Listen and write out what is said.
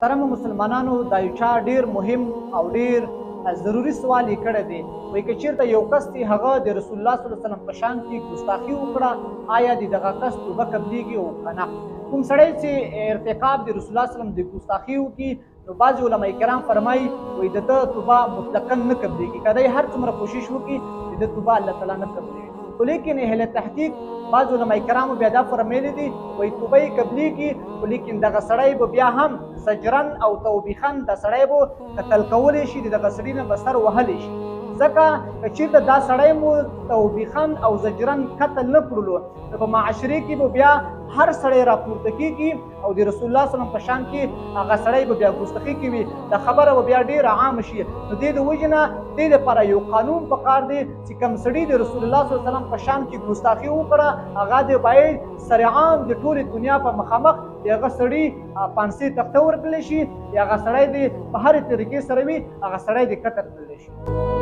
محترمو مسلمانانو دا یو چا ډیر مهم او ډیر ضروري سوال یې کړی دی. وایي که چېرته یو کس دی هغه د رسول الله صلی الله علیه وسلم په شان کې ګستاخي وکړه، آیا د دغه کس توبه قبلیږي او که نه؟ کوم سړی چې ارتکاب د رسول الله صلی الله علیه وسلم د ګستاخي وکړي نو بعضې علما کرام فرمایي وایي د ده توبه مطلقا نه قبلیږي، که دی هر څومره کوشش وکړي د ده توبه الله تعالی نه قبلیږي. خو لیکن اهل تحقیق بعض علما کرامو بیا دا فرمایلي دي وایي توبه یې قبلیږي، خو لیکن دغه سړی به بیا هم زجرن او توبیخن د سړی به قتل کولی شي، د دغه سړي نه به سر وهلی شي. ځکه که چېرته دا سړی مو توبیخن او زجرن قتل نه کړلو نو په معاشرې کې به بیا هر سړی راپورته کېږي او د رسول الله صلی الله علیه وسلم په شان کې هغه سړی به بیا ګستاخي کوي، دا خبره به بیا ډېره عامه شي. نو دې د وجې نه دې دپاره یو قانون پکار دی چې کوم سړي د رسول الله صلی الله علیه وسلم په شان کې ګستاخي وکړه هغه د باید سرعام د ټولې دنیا په مخامخ د هغه سړي پانسۍ تخته ورکړلی شي، یا هغه سړی د په هرې طریقې سره وي هغه سړی د قتل کړلی شي.